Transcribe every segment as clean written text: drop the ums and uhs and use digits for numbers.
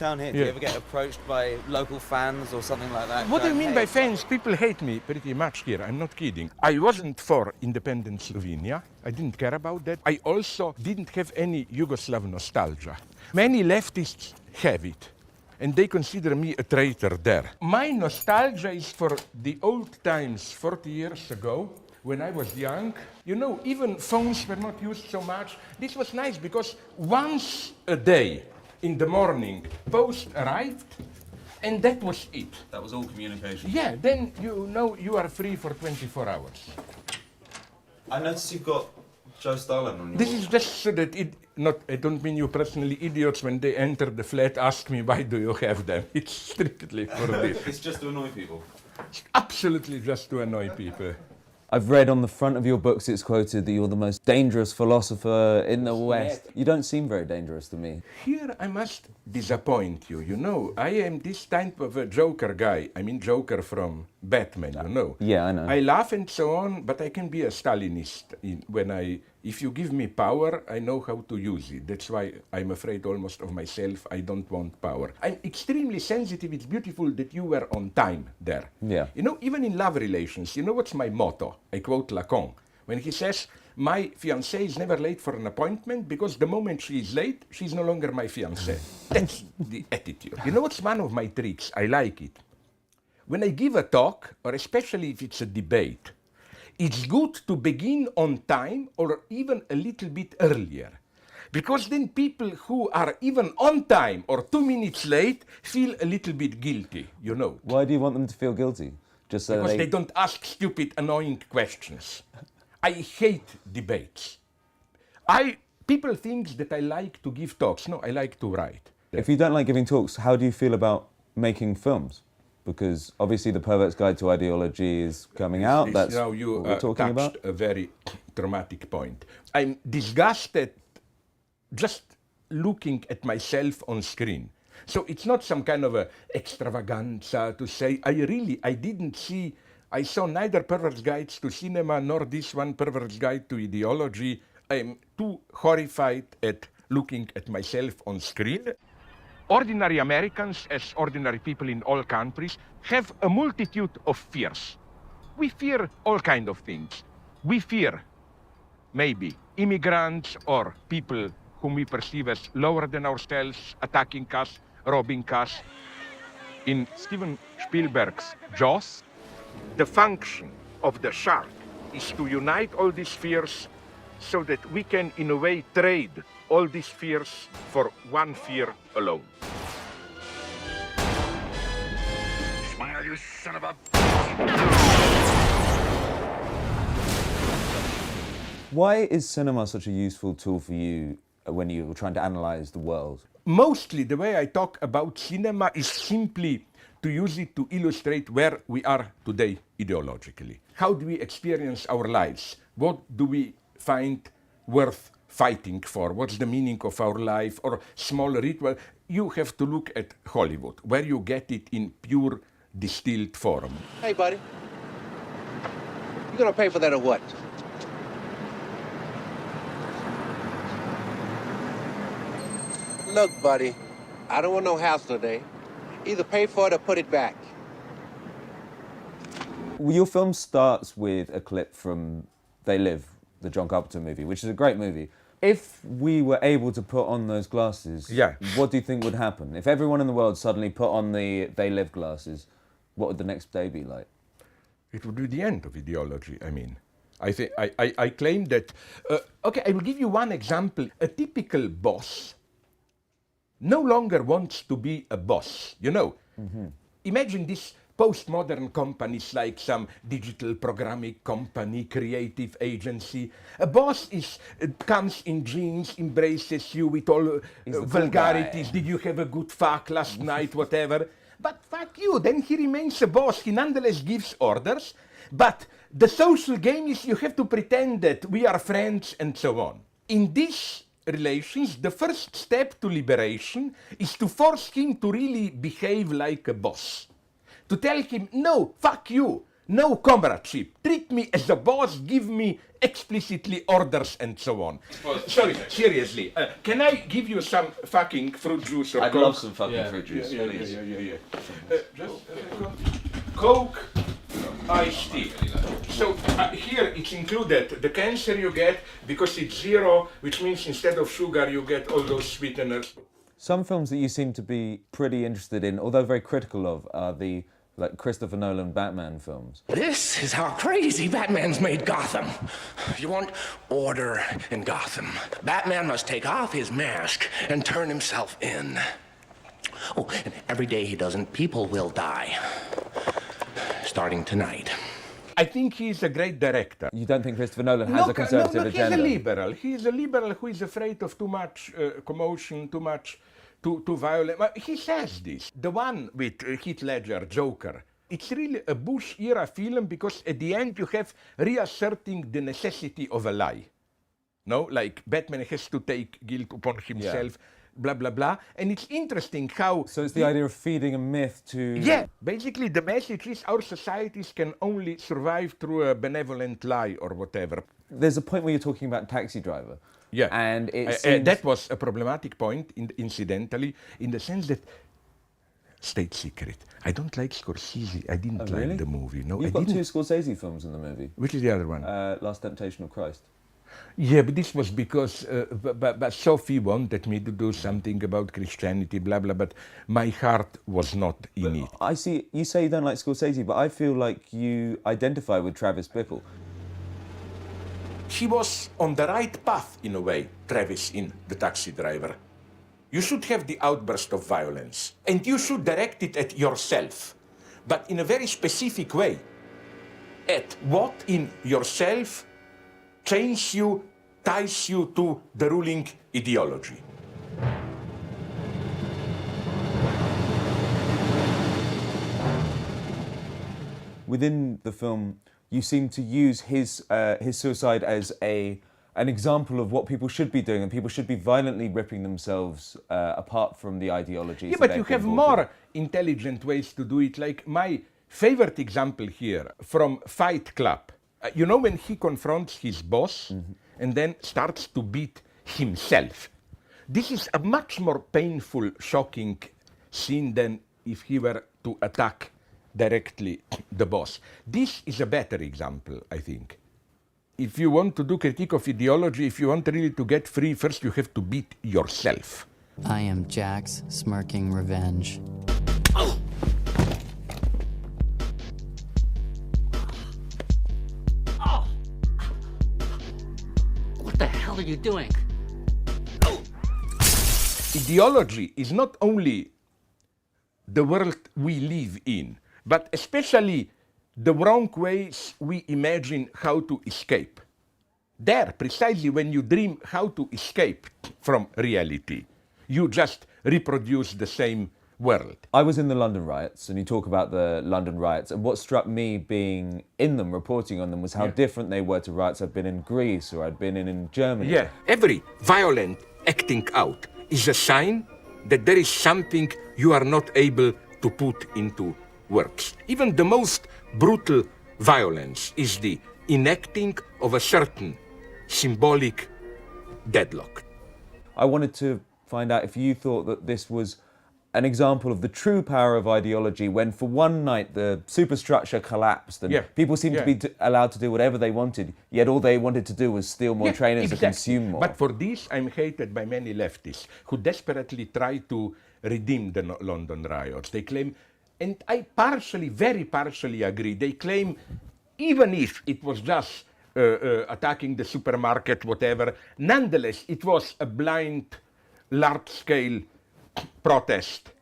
Down here, do you ever get approached by local fans or something like that? What do you mean by Hey, fans? People hate me pretty much here. I'm not kidding. I wasn't for independent Slovenia. I didn't care about that. I also didn't have any Yugoslav nostalgia. Many leftists have it, and they consider me a traitor there. My nostalgia is for the old times 40 years ago, when I was young. You know, even phones were not used so much. This was nice because once a day, in the morning, post arrived, and that was it. that was all communication. Yeah, then you know you are free for 24 hours. I noticed you've got Joe Stalin on your This is just so that I don't mean you personally, idiots when they enter the flat ask me why do you have them. It's strictly for this. It's just to annoy people. It's absolutely just to annoy people. I've read on the front of your books it's quoted that you're the most dangerous philosopher in the West. You don't seem very dangerous to me. Here I must disappoint you. You know, I am this type of a Joker guy. I mean Joker from Batman, you know. Yeah, I know. I laugh and so on, but I can be a Stalinist if you give me power, I know how to use it. That's why I'm afraid almost of myself. I don't want power. I'm extremely sensitive. It's beautiful that you were on time there. Yeah. You know, even in love relations, you know what's my motto? I quote Lacan. When he says, my fiancée is never late for an appointment because the moment she is late, she's no longer my fiancée. That's the attitude. You know what's one of my tricks? I like it. When I give a talk, or especially if it's a debate, it's good to begin on time or even a little bit earlier. Because then people who are even on time or 2 minutes late feel a little bit guilty, you know. Why do you want them to feel guilty? Just so Because they don't ask stupid, annoying questions. I hate debates. People think that I like to give talks. No, I like to write. If you don't like giving talks, how do you feel about making films? Because obviously The Pervert's Guide to Ideology is coming out. That's now you what we're talking about. touched a very traumatic point. I'm disgusted just looking at myself on screen. So it's not some kind of a extravaganza to say, I saw neither Pervert's Guides to Cinema nor this one, Pervert's Guide to Ideology. I'm too horrified at looking at myself on screen. Ordinary Americans, as ordinary people in all countries, have a multitude of fears. We fear all kinds of things. We fear, maybe, immigrants or people whom we perceive as lower than ourselves, attacking us, robbing us. In Steven Spielberg's Jaws, the function of the shark is to unite all these fears so that we can, in a way, trade all these fears for one fear alone. Smile, you son of a... Why is cinema such a useful tool for you when you're trying to analyze the world? Mostly the way I talk about cinema is simply to use it to illustrate where we are today ideologically. How do we experience our lives? What do we find worth fighting for? What's the meaning of our life? Or small ritual? You have to look at Hollywood, where you get it in pure distilled form. Hey, buddy. You gonna pay for that or what? Look, buddy, I don't want no hassle today. Either pay for it or put it back. Your film starts with a clip from They Live, the John Carpenter movie, which is a great movie. If we were able to put on those glasses, what do you think would happen? If everyone in the world suddenly put on the They Live glasses, what would the next day be like? It would be the end of ideology, I mean. I claim that... okay, I will give you one example. A typical boss no longer wants to be a boss, you know. Mm-hmm. Imagine this postmodern companies like some digital programming company, creative agency. A boss comes in jeans, embraces you with all vulgarities. Did you have a good fuck last night, whatever. But fuck you, then he remains a boss. He nonetheless gives orders. But the social game is you have to pretend that we are friends and so on. In these relations, the first step to liberation is to force him to really behave like a boss. To tell him, no, fuck you. no comradeship. Treat me as a boss, give me explicitly orders and so on. Sorry, seriously, can I give you some fucking fruit juice or I'd Coke? love some fucking fruit juice, Yeah. please. Coke, iced tea. So here it's included the cancer you get because it's 0, which means instead of sugar you get all those sweeteners. Some films that you seem to be pretty interested in, although very critical of, are the Christopher Nolan Batman films. This is how crazy Batman's made Gotham. You want order in Gotham. Batman must take off his mask and turn himself in. Oh, and every day he doesn't, people will die. Starting tonight. I think he's a great director. You don't think Christopher Nolan has a conservative agenda? He's a liberal. He's a liberal who is afraid of too much commotion, too much, too violent. But he says this. The one with Heath Ledger, Joker, it's really a Bush-era film because at the end you have reasserting the necessity of a lie. No, like Batman has to take guilt upon himself. Yeah. Blah, blah, blah. And it's interesting how... So it's the idea of feeding a myth to... Yeah, basically the message is our societies can only survive through a benevolent lie or whatever. There's a point where you're talking about Taxi Driver. Yeah. And it seems... that was a problematic point, incidentally, in the sense that... State secret. I don't like Scorsese. I didn't like the movie. No, You've got 2 Scorsese films in the movie. Which is the other one? Last Temptation of Christ. Yeah, but this was because but Sophie wanted me to do something about Christianity, blah, blah, but my heart was not in it. I see, you say you don't like Scorsese, but I feel like you identify with Travis Bickle. He was on the right path, in a way, Travis, in The Taxi Driver. You should have the outburst of violence, and you should direct it at yourself, but in a very specific way. At what in yourself chains you, ties you to the ruling ideology. Within the film, you seem to use his suicide as an example of what people should be doing, and people should be violently ripping themselves apart from the ideologies. Yeah, but you have more intelligent ways to do it. Like my favorite example here from Fight Club. You know when he confronts his boss and then starts to beat himself. This is a much more painful, shocking scene than if he were to attack directly the boss. This is a better example, I think. If you want to do critique of ideology, if you want really to get free, first you have to beat yourself. I am Jack's smirking revenge. Oh! What the hell are you doing? Ideology is not only the world we live in, but especially the wrong ways we imagine how to escape. There, precisely when you dream how to escape from reality, you just reproduce the same world. I was in the London riots, and you talk about the London riots, and what struck me being in them, reporting on them, was how different they were to riots I'd been in Greece or I'd been in Germany. Yeah, every violent acting out is a sign that there is something you are not able to put into words. Even the most brutal violence is the enacting of a certain symbolic deadlock. I wanted to find out if you thought that this was an example of the true power of ideology when for one night the superstructure collapsed and people seemed to be allowed to do whatever they wanted, yet all they wanted to do was steal more trainers and consume more. But for this I'm hated by many leftists who desperately try to redeem the London riots. They claim, and I very partially agree, they claim even if it was just attacking the supermarket, whatever, nonetheless it was a blind, large-scale protest.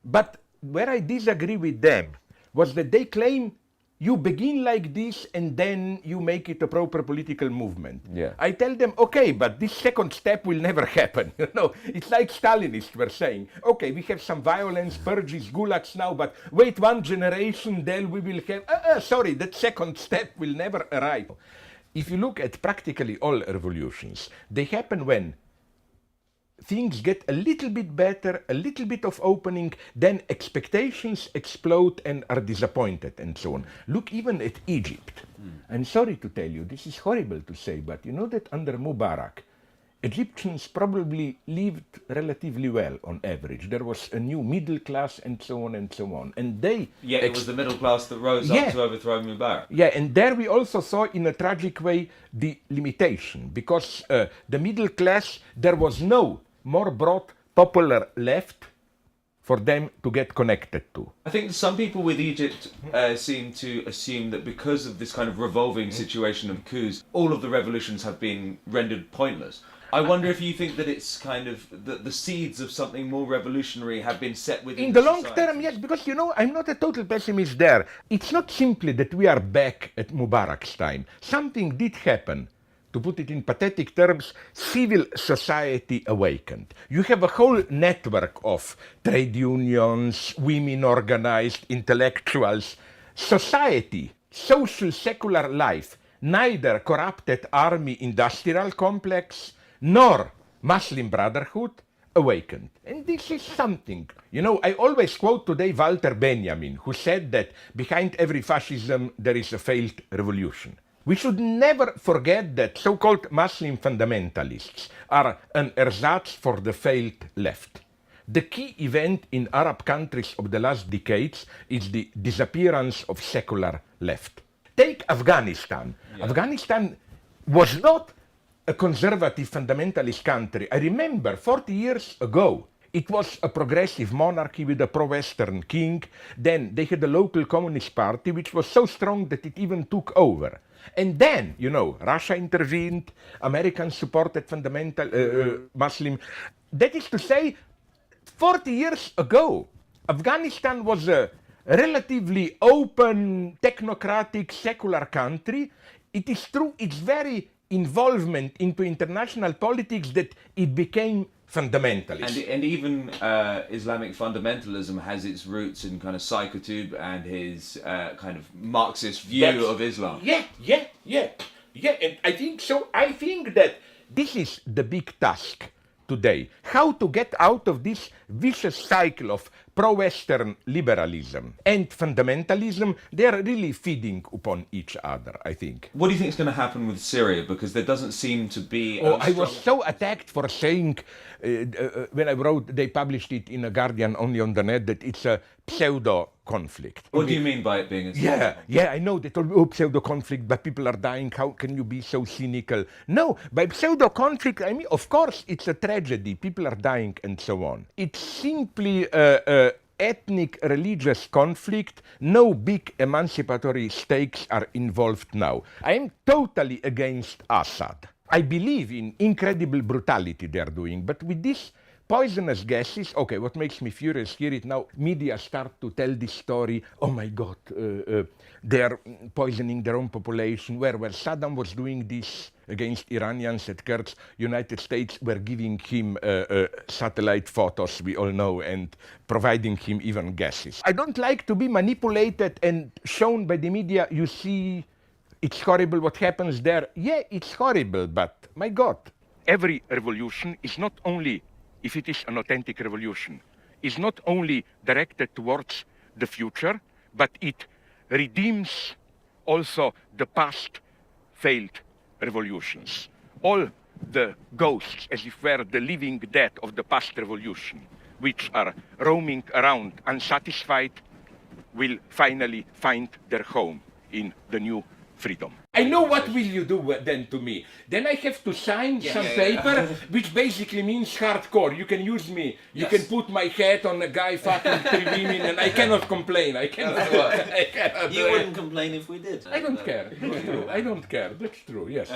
But where I disagree with them was that they claim you begin like this and then you make it a proper political movement. Yeah. I tell them, okay, but this second step will never happen. You know, it's like Stalinists were saying, okay, we have some violence, purges, gulags now, but wait one generation, then we will have, sorry, that second step will never arrive. If you look at practically all revolutions, they happen when things get a little bit better, a little bit of opening, then expectations explode and are disappointed and so on. Look even at Egypt. I'm sorry to tell you, this is horrible to say, but you know that under Mubarak, Egyptians probably lived relatively well on average. There was a new middle class and so on and so on. And they... Yeah, it was the middle class that rose up to overthrow Mubarak. Yeah, and there we also saw in a tragic way the limitation, because the middle class, there was no more broad popular left for them to get connected to. I think some people with Egypt seem to assume that because of this kind of revolving situation of coups, all of the revolutions have been rendered pointless. I wonder if you think that it's kind of the seeds of something more revolutionary have been set within in the long society. term, yes, because you know, I'm not a total pessimist there. It's not simply that we are back at Mubarak's time. Something did happen. To put it in pathetic terms, civil society awakened. You have a whole network of trade unions, women organized, intellectuals. Society, social secular life, neither corrupted army-industrial complex nor Muslim Brotherhood awakened. And this is something. You know, I always quote today Walter Benjamin, who said that behind every fascism there is a failed revolution. We should never forget that so-called Muslim fundamentalists are an ersatz for the failed left. The key event in Arab countries of the last decades is the disappearance of secular left. Take Afghanistan. Yeah. Afghanistan was not a conservative fundamentalist country. I remember 40 years ago, it was a progressive monarchy with a pro-Western king. Then they had a local communist party which was so strong that it even took over. And then, you know, Russia intervened, Americans supported fundamental Muslim. That is to say, 40 years ago, Afghanistan was a relatively open, technocratic, secular country. It is through its very involvement into international politics that it became fundamentalist. And even Islamic fundamentalism has its roots in kind of Sai Qutb and his kind of Marxist view of Islam. Yeah, and I think so. I think that this is the big task today. How to get out of this vicious cycle of pro-Western liberalism and fundamentalism. They are really feeding upon each other, I think. What do you think is going to happen with Syria? Because there doesn't seem to be... I was so attacked for saying, when I wrote, they published it in a Guardian only on the net, that it's a pseudo-conflict. What do you mean by it being a Yeah, I know that pseudo-conflict, but people are dying. How can you be so cynical? No, by pseudo-conflict, I mean, of course, it's a tragedy. People are dying and so on. It's simply ethnic religious conflict. No big emancipatory stakes are involved now. I am totally against Assad. I believe in incredible brutality they are doing, but with this poisonous gases, okay, what makes me furious, hear it now, media start to tell this story, oh my God, they are poisoning their own population, where Saddam was doing this against Iranians at Kurds, United States were giving him satellite photos, we all know, and providing him even gases. I don't like to be manipulated and shown by the media, you see, it's horrible what happens there. Yeah, it's horrible, but my God, every revolution is not only, if it is an authentic revolution, is not only directed towards the future, but it redeems also the past failed revolutions. All the ghosts, as if were the living dead of the past revolution, which are roaming around unsatisfied, will finally find their home in the new freedom. I know what will you do then to me. Then I have to sign some paper, which basically means hardcore. You can use me. You can put my head on a guy fucking 3 women, and I cannot complain. I cannot. You wouldn't complain if we did. I don't care. That's true. I don't care. That's true. Yes.